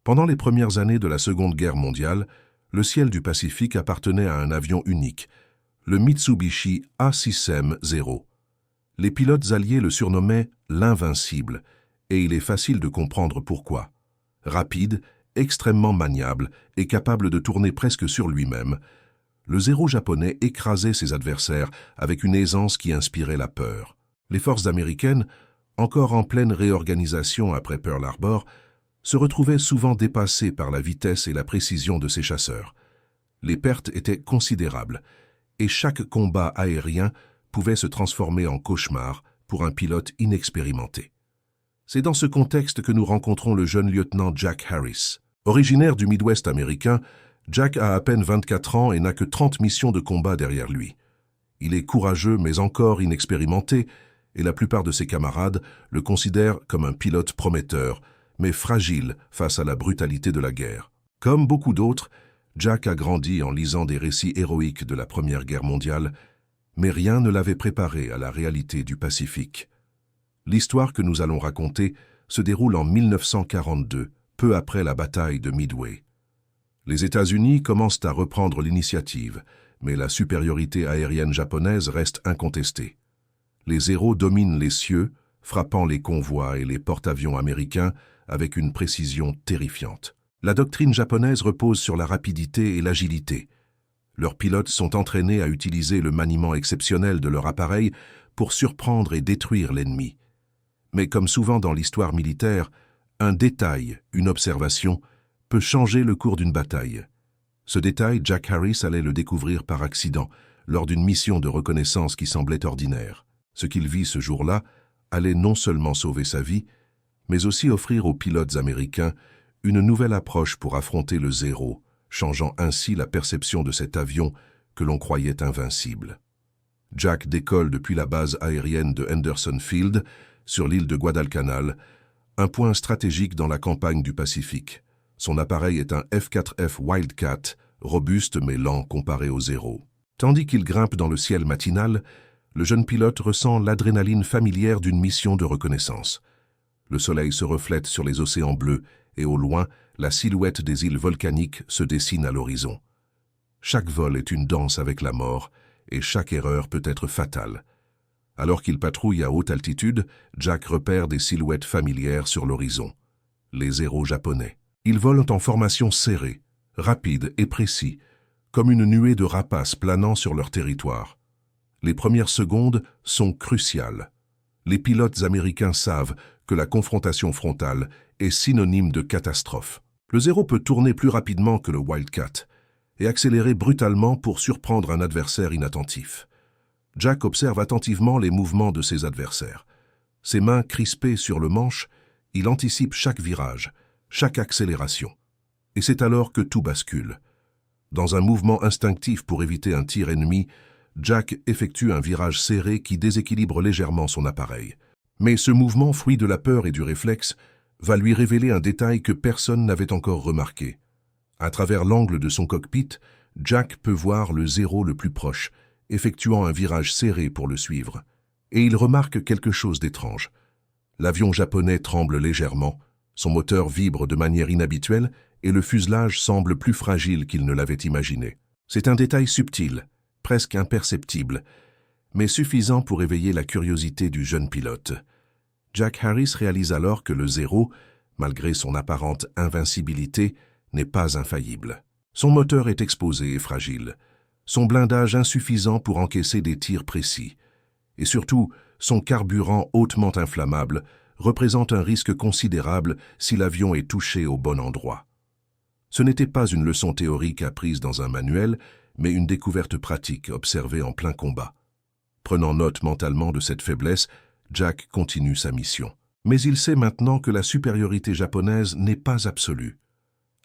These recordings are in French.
Pendant les premières années de la Seconde Guerre mondiale, le ciel du Pacifique appartenait à un avion unique, le Mitsubishi A6M0. Les pilotes alliés le surnommaient l'Invincible, et il est facile de comprendre pourquoi. Rapide, extrêmement maniable et capable de tourner presque sur lui-même, le Zéro japonais écrasait ses adversaires avec une aisance qui inspirait la peur. Les forces américaines, encore en pleine réorganisation après Pearl Harbor, se retrouvaient souvent dépassées par la vitesse et la précision de ces chasseurs. Les pertes étaient considérables, et chaque combat aérien pouvait se transformer en cauchemar pour un pilote inexpérimenté. C'est dans ce contexte que nous rencontrons le jeune lieutenant Jack Harris. Originaire du Midwest américain, Jack a à peine 24 ans et n'a que 30 missions de combat derrière lui. Il est courageux mais encore inexpérimenté, et la plupart de ses camarades le considèrent comme un pilote prometteur, mais fragile face à la brutalité de la guerre. Comme beaucoup d'autres, Jack a grandi en lisant des récits héroïques de la Première Guerre mondiale, mais rien ne l'avait préparé à la réalité du Pacifique. L'histoire que nous allons raconter se déroule en 1942, peu après la bataille de Midway. Les États-Unis commencent à reprendre l'initiative, mais la supériorité aérienne japonaise reste incontestée. Les Zéros dominent les cieux, frappant les convois et les porte-avions américains avec une précision terrifiante. La doctrine japonaise repose sur la rapidité et l'agilité. Leurs pilotes sont entraînés à utiliser le maniement exceptionnel de leur appareil pour surprendre et détruire l'ennemi. Mais comme souvent dans l'histoire militaire, un détail, une observation, peut changer le cours d'une bataille. Ce détail, Jack Harris allait le découvrir par accident, lors d'une mission de reconnaissance qui semblait ordinaire. Ce qu'il vit ce jour-là allait non seulement sauver sa vie, mais aussi offrir aux pilotes américains une nouvelle approche pour affronter le Zéro, changeant ainsi la perception de cet avion que l'on croyait invincible. Jack décolle depuis la base aérienne de Henderson Field, sur l'île de Guadalcanal, un point stratégique dans la campagne du Pacifique. Son appareil est un F-4F Wildcat, robuste mais lent comparé au Zéro. Tandis qu'il grimpe dans le ciel matinal, le jeune pilote ressent l'adrénaline familière d'une mission de reconnaissance. Le soleil se reflète sur les océans bleus et au loin, la silhouette des îles volcaniques se dessine à l'horizon. Chaque vol est une danse avec la mort et chaque erreur peut être fatale. Alors qu'il patrouille à haute altitude, Jack repère des silhouettes familières sur l'horizon. Les Zéros japonais. Ils volent en formation serrée, rapide et précis, comme une nuée de rapaces planant sur leur territoire. Les premières secondes sont cruciales. Les pilotes américains savent que la confrontation frontale est synonyme de catastrophe. Le Zéro peut tourner plus rapidement que le Wildcat et accélérer brutalement pour surprendre un adversaire inattentif. Jack observe attentivement les mouvements de ses adversaires. Ses mains crispées sur le manche, il anticipe chaque virage, chaque accélération. Et c'est alors que tout bascule. Dans un mouvement instinctif pour éviter un tir ennemi, Jack effectue un virage serré qui déséquilibre légèrement son appareil. Mais ce mouvement, fruit de la peur et du réflexe, va lui révéler un détail que personne n'avait encore remarqué. À travers l'angle de son cockpit, Jack peut voir le Zéro le plus proche, effectuant un virage serré pour le suivre. Et il remarque quelque chose d'étrange. L'avion japonais tremble légèrement, son moteur vibre de manière inhabituelle et le fuselage semble plus fragile qu'il ne l'avait imaginé. C'est un détail subtil, presque imperceptible, mais suffisant pour éveiller la curiosité du jeune pilote. Jack Harris réalise alors que le Zéro, malgré son apparente invincibilité, n'est pas infaillible. Son moteur est exposé et fragile, son blindage insuffisant pour encaisser des tirs précis, et surtout son carburant hautement inflammable représente un risque considérable si l'avion est touché au bon endroit. Ce n'était pas une leçon théorique apprise dans un manuel, mais une découverte pratique observée en plein combat. Prenant note mentalement de cette faiblesse, Jack continue sa mission. Mais il sait maintenant que la supériorité japonaise n'est pas absolue.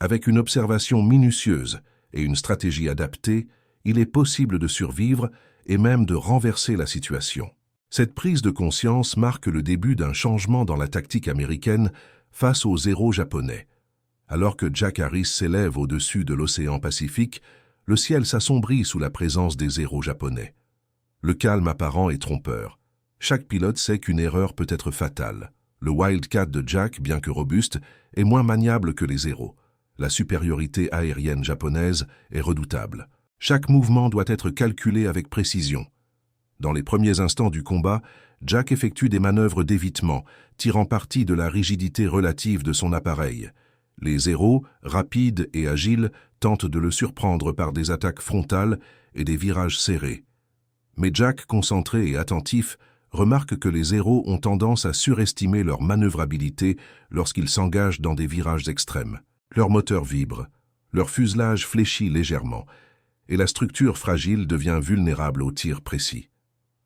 Avec une observation minutieuse et une stratégie adaptée, il est possible de survivre et même de renverser la situation. Cette prise de conscience marque le début d'un changement dans la tactique américaine face aux Zéros japonais. Alors que Jack Harris s'élève au-dessus de l'océan Pacifique, le ciel s'assombrit sous la présence des Zéros japonais. Le calme apparent est trompeur. Chaque pilote sait qu'une erreur peut être fatale. Le Wildcat de Jack, bien que robuste, est moins maniable que les Zéros. La supériorité aérienne japonaise est redoutable. Chaque mouvement doit être calculé avec précision. Dans les premiers instants du combat, Jack effectue des manœuvres d'évitement, tirant parti de la rigidité relative de son appareil. Les Zéros, rapides et agiles, tentent de le surprendre par des attaques frontales et des virages serrés. Mais Jack, concentré et attentif, remarque que les Zéros ont tendance à surestimer leur manœuvrabilité lorsqu'ils s'engagent dans des virages extrêmes. Leur moteur vibre, leur fuselage fléchit légèrement, et la structure fragile devient vulnérable aux tirs précis.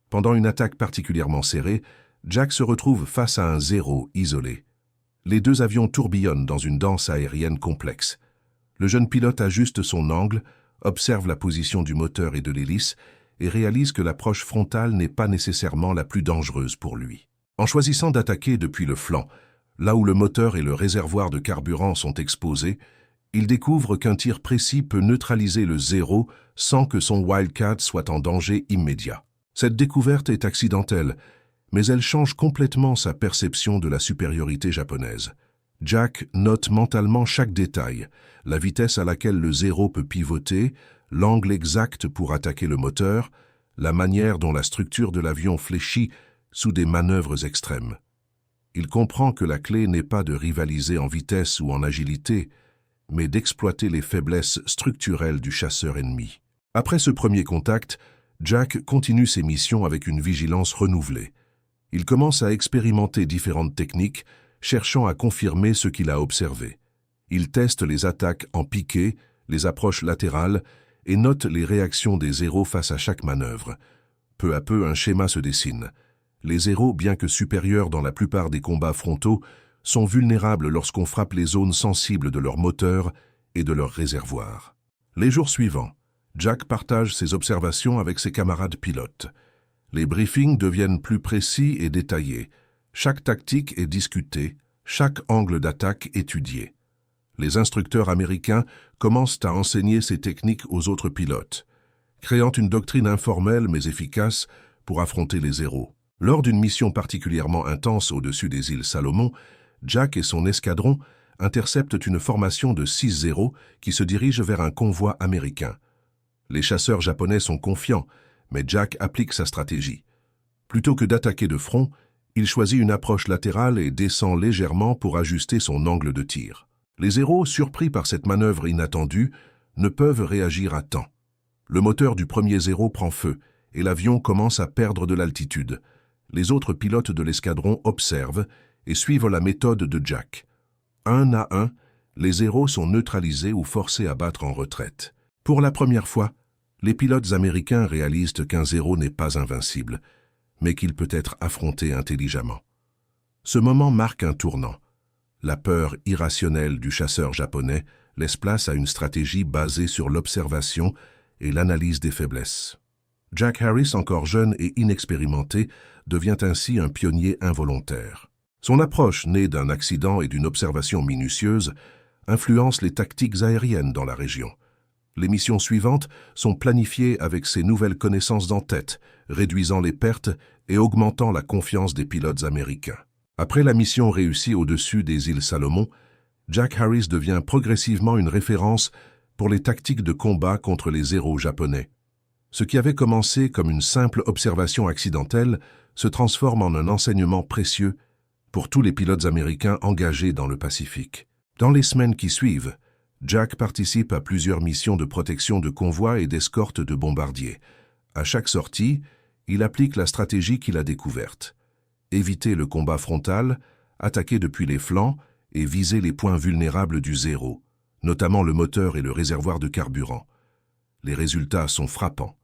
Pendant une attaque particulièrement serrée, Jack se retrouve face à un Zéro isolé. Les deux avions tourbillonnent dans une danse aérienne complexe. Le jeune pilote ajuste son angle, observe la position du moteur et de l'hélice et réalise que l'approche frontale n'est pas nécessairement la plus dangereuse pour lui. En choisissant d'attaquer depuis le flanc, là où le moteur et le réservoir de carburant sont exposés, il découvre qu'un tir précis peut neutraliser le Zéro sans que son Wildcat soit en danger immédiat. Cette découverte est accidentelle, mais elle change complètement sa perception de la supériorité japonaise. Jack note mentalement chaque détail, la vitesse à laquelle le Zéro peut pivoter, l'angle exact pour attaquer le moteur, la manière dont la structure de l'avion fléchit sous des manœuvres extrêmes. Il comprend que la clé n'est pas de rivaliser en vitesse ou en agilité, mais d'exploiter les faiblesses structurelles du chasseur ennemi. Après ce premier contact, Jack continue ses missions avec une vigilance renouvelée. Il commence à expérimenter différentes techniques, cherchant à confirmer ce qu'il a observé. Il teste les attaques en piqué, les approches latérales, et note les réactions des Zéros face à chaque manœuvre. Peu à peu, un schéma se dessine. Les Zéros, bien que supérieurs dans la plupart des combats frontaux, sont vulnérables lorsqu'on frappe les zones sensibles de leur moteur et de leur réservoir. Les jours suivants, Jack partage ses observations avec ses camarades pilotes. Les briefings deviennent plus précis et détaillés. Chaque tactique est discutée, chaque angle d'attaque étudié. Les instructeurs américains commencent à enseigner ces techniques aux autres pilotes, créant une doctrine informelle mais efficace pour affronter les Zéros. Lors d'une mission particulièrement intense au-dessus des îles Salomon, Jack et son escadron interceptent une formation de 6 Zéros qui se dirige vers un convoi américain. Les chasseurs japonais sont confiants, mais Jack applique sa stratégie. Plutôt que d'attaquer de front, il choisit une approche latérale et descend légèrement pour ajuster son angle de tir. Les Zéros, surpris par cette manœuvre inattendue, ne peuvent réagir à temps. Le moteur du premier Zéro prend feu et l'avion commence à perdre de l'altitude. Les autres pilotes de l'escadron observent et suivent la méthode de Jack. Un à un, les Zéros sont neutralisés ou forcés à battre en retraite. Pour la première fois, les pilotes américains réalisent qu'un Zéro n'est pas invincible, mais qu'il peut être affronté intelligemment. Ce moment marque un tournant. La peur irrationnelle du chasseur japonais laisse place à une stratégie basée sur l'observation et l'analyse des faiblesses. Jack Harris, encore jeune et inexpérimenté, devient ainsi un pionnier involontaire. Son approche, née d'un accident et d'une observation minutieuse, influence les tactiques aériennes dans la région. Les missions suivantes sont planifiées avec ces nouvelles connaissances en tête, réduisant les pertes et augmentant la confiance des pilotes américains. Après la mission réussie au-dessus des îles Salomon, Jack Harris devient progressivement une référence pour les tactiques de combat contre les Zéros japonais. Ce qui avait commencé comme une simple observation accidentelle se transforme en un enseignement précieux pour tous les pilotes américains engagés dans le Pacifique. Dans les semaines qui suivent, Jack participe à plusieurs missions de protection de convois et d'escorte de bombardiers. À chaque sortie, il applique la stratégie qu'il a découverte. Éviter le combat frontal, attaquer depuis les flancs et viser les points vulnérables du Zéro, notamment le moteur et le réservoir de carburant. Les résultats sont frappants.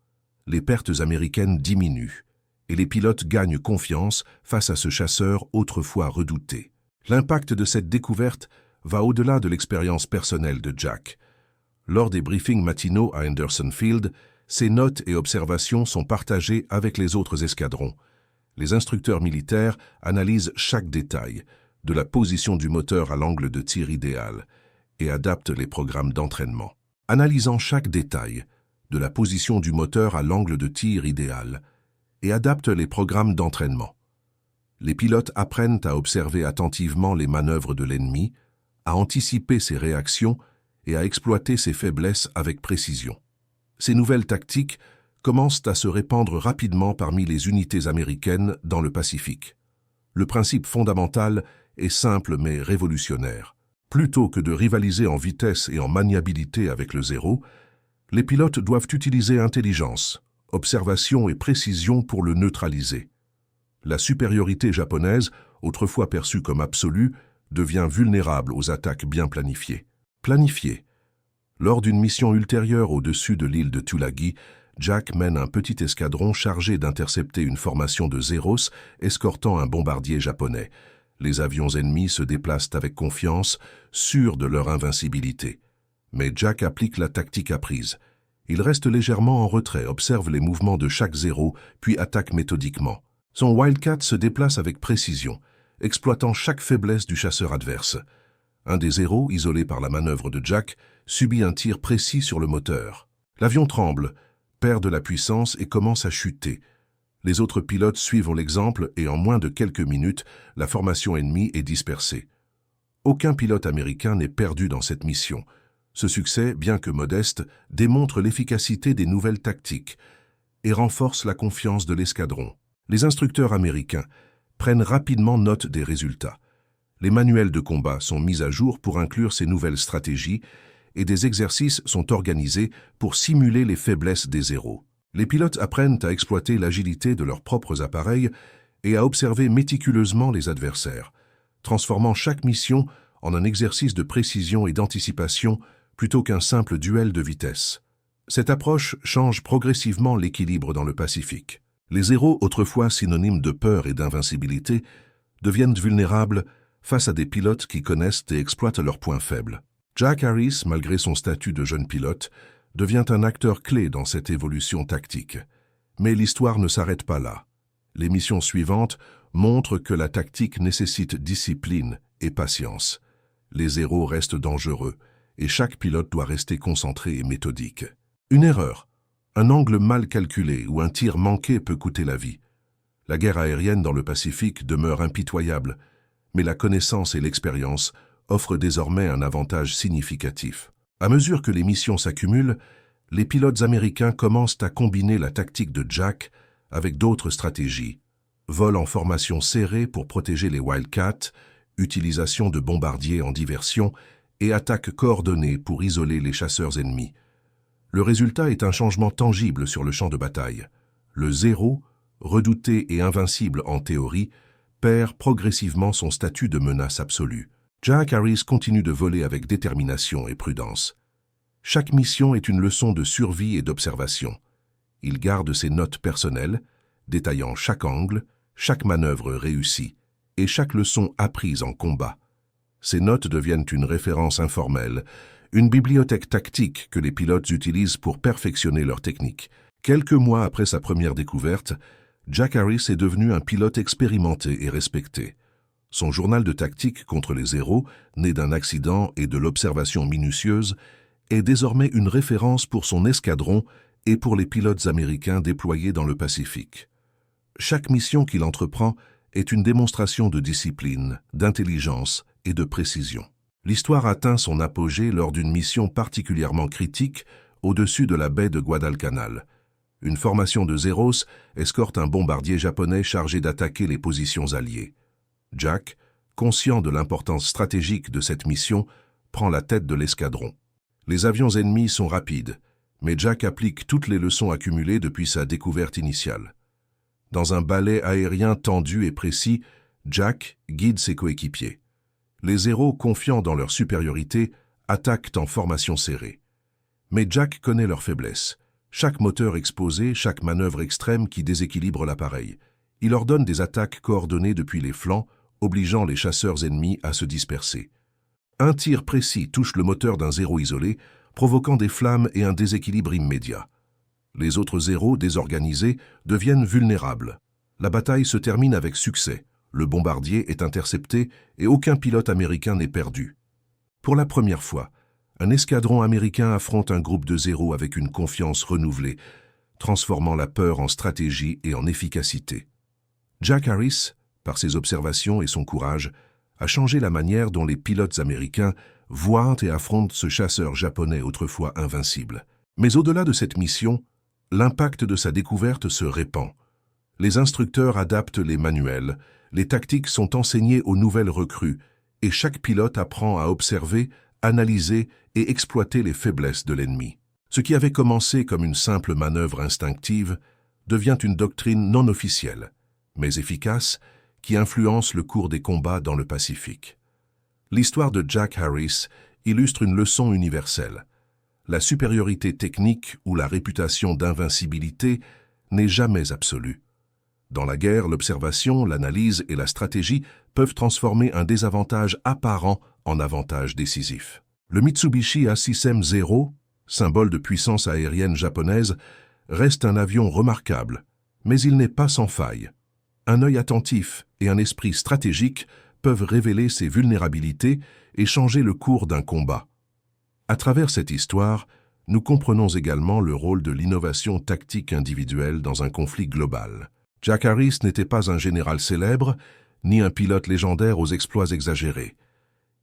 Les pertes américaines diminuent et les pilotes gagnent confiance face à ce chasseur autrefois redouté. L'impact de cette découverte va au-delà de l'expérience personnelle de Jack. Lors des briefings matinaux à Henderson Field, ses notes et observations sont partagées avec les autres escadrons. Les instructeurs militaires analysent chaque détail, de la position du moteur à l'angle de tir idéal, et adaptent les programmes d'entraînement. Analysant chaque détail, de la position du moteur à l'angle de tir idéal, et adaptent les programmes d'entraînement. Les pilotes apprennent à observer attentivement les manœuvres de l'ennemi, à anticiper ses réactions et à exploiter ses faiblesses avec précision. Ces nouvelles tactiques commencent à se répandre rapidement parmi les unités américaines dans le Pacifique. Le principe fondamental est simple mais révolutionnaire. Plutôt que de rivaliser en vitesse et en maniabilité avec le Zéro, les pilotes doivent utiliser intelligence, observation et précision pour le neutraliser. La supériorité japonaise, autrefois perçue comme absolue, devient vulnérable aux attaques bien planifiées. Lors d'une mission ultérieure au-dessus de l'île de Tulagi, Jack mène un petit escadron chargé d'intercepter une formation de Zeros escortant un bombardier japonais. Les avions ennemis se déplacent avec confiance, sûrs de leur invincibilité. Mais Jack applique la tactique apprise. Il reste légèrement en retrait, observe les mouvements de chaque Zéro, puis attaque méthodiquement. Son Wildcat se déplace avec précision, exploitant chaque faiblesse du chasseur adverse. Un des Zéros, isolé par la manœuvre de Jack, subit un tir précis sur le moteur. L'avion tremble, perd de la puissance et commence à chuter. Les autres pilotes suivent l'exemple et en moins de quelques minutes, la formation ennemie est dispersée. Aucun pilote américain n'est perdu dans cette mission. Ce succès, bien que modeste, démontre l'efficacité des nouvelles tactiques et renforce la confiance de l'escadron. Les instructeurs américains prennent rapidement note des résultats. Les manuels de combat sont mis à jour pour inclure ces nouvelles stratégies et des exercices sont organisés pour simuler les faiblesses des Zéros. Les pilotes apprennent à exploiter l'agilité de leurs propres appareils et à observer méticuleusement les adversaires, transformant chaque mission en un exercice de précision et d'anticipation plutôt qu'un simple duel de vitesse. Cette approche change progressivement l'équilibre dans le Pacifique. Les Zéros, autrefois synonymes de peur et d'invincibilité, deviennent vulnérables face à des pilotes qui connaissent et exploitent leurs points faibles. Jack Harris, malgré son statut de jeune pilote, devient un acteur clé dans cette évolution tactique. Mais l'histoire ne s'arrête pas là. Les missions suivantes montrent que la tactique nécessite discipline et patience. Les Zéros restent dangereux et chaque pilote doit rester concentré et méthodique. Une erreur, un angle mal calculé ou un tir manqué peut coûter la vie. La guerre aérienne dans le Pacifique demeure impitoyable, mais la connaissance et l'expérience offrent désormais un avantage significatif. À mesure que les missions s'accumulent, les pilotes américains commencent à combiner la tactique de Jack avec d'autres stratégies. Vol en formation serrée pour protéger les Wildcats, utilisation de bombardiers en diversion et attaque coordonnée pour isoler les chasseurs ennemis. Le résultat est un changement tangible sur le champ de bataille. Le Zéro, redouté et invincible en théorie, perd progressivement son statut de menace absolue. Jack Harris continue de voler avec détermination et prudence. Chaque mission est une leçon de survie et d'observation. Il garde ses notes personnelles, détaillant chaque angle, chaque manœuvre réussie et chaque leçon apprise en combat. Ces notes deviennent une référence informelle, une bibliothèque tactique que les pilotes utilisent pour perfectionner leur technique. Quelques mois après sa première découverte, Jack Harris est devenu un pilote expérimenté et respecté. Son journal de tactique contre les Zéros, né d'un accident et de l'observation minutieuse, est désormais une référence pour son escadron et pour les pilotes américains déployés dans le Pacifique. Chaque mission qu'il entreprend est une démonstration de discipline, d'intelligence et de précision. L'histoire atteint son apogée lors d'une mission particulièrement critique au-dessus de la baie de Guadalcanal. Une formation de Zeros escorte un bombardier japonais chargé d'attaquer les positions alliées. Jack, conscient de l'importance stratégique de cette mission, prend la tête de l'escadron. Les avions ennemis sont rapides, mais Jack applique toutes les leçons accumulées depuis sa découverte initiale. Dans un balai aérien tendu et précis, Jack guide ses coéquipiers. Les Zéros, confiants dans leur supériorité, attaquent en formation serrée. Mais Jack connaît leurs faiblesses. Chaque moteur exposé, chaque manœuvre extrême qui déséquilibre l'appareil. Il ordonne des attaques coordonnées depuis les flancs, obligeant les chasseurs ennemis à se disperser. Un tir précis touche le moteur d'un Zéro isolé, provoquant des flammes et un déséquilibre immédiat. Les autres Zéros, désorganisés, deviennent vulnérables. La bataille se termine avec succès. Le bombardier est intercepté et aucun pilote américain n'est perdu. Pour la première fois, un escadron américain affronte un groupe de Zéros avec une confiance renouvelée, transformant la peur en stratégie et en efficacité. Jack Harris par ses observations et son courage, a changé la manière dont les pilotes américains voient et affrontent ce chasseur japonais autrefois invincible. Mais au-delà de cette mission, l'impact de sa découverte se répand. Les instructeurs adaptent les manuels, les tactiques sont enseignées aux nouvelles recrues, et chaque pilote apprend à observer, analyser et exploiter les faiblesses de l'ennemi. Ce qui avait commencé comme une simple manœuvre instinctive devient une doctrine non officielle, mais efficace, qui influence le cours des combats dans le Pacifique. L'histoire de Jack Harris illustre une leçon universelle. La supériorité technique ou la réputation d'invincibilité n'est jamais absolue. Dans la guerre, l'observation, l'analyse et la stratégie peuvent transformer un désavantage apparent en avantage décisif. Le Mitsubishi A6M0, symbole de puissance aérienne japonaise, reste un avion remarquable, mais il n'est pas sans faille. Un œil attentif et un esprit stratégique peuvent révéler ses vulnérabilités et changer le cours d'un combat. À travers cette histoire, nous comprenons également le rôle de l'innovation tactique individuelle dans un conflit global. Jack Harris n'était pas un général célèbre, ni un pilote légendaire aux exploits exagérés.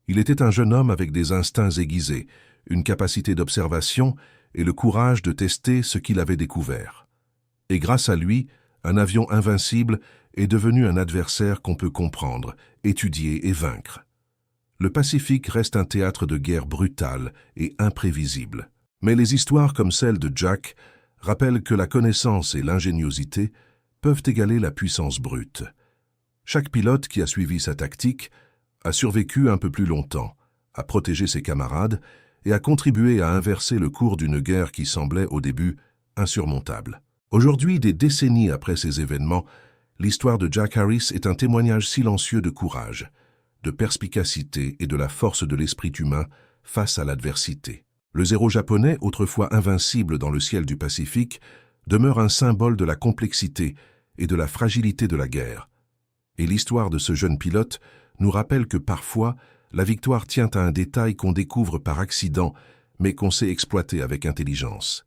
Il était un jeune homme avec des instincts aiguisés, une capacité d'observation et le courage de tester ce qu'il avait découvert. Et grâce à lui, un avion invincible est devenu un adversaire qu'on peut comprendre, étudier et vaincre. Le Pacifique reste un théâtre de guerre brutal et imprévisible. Mais les histoires comme celle de Jack rappellent que la connaissance et l'ingéniosité peuvent égaler la puissance brute. Chaque pilote qui a suivi sa tactique a survécu un peu plus longtemps, a protégé ses camarades et a contribué à inverser le cours d'une guerre qui semblait au début insurmontable. Aujourd'hui, des décennies après ces événements, l'histoire de Jack Harris est un témoignage silencieux de courage, de perspicacité et de la force de l'esprit humain face à l'adversité. Le Zéro japonais, autrefois invincible dans le ciel du Pacifique, demeure un symbole de la complexité et de la fragilité de la guerre. Et l'histoire de ce jeune pilote nous rappelle que parfois, la victoire tient à un détail qu'on découvre par accident, mais qu'on sait exploiter avec intelligence.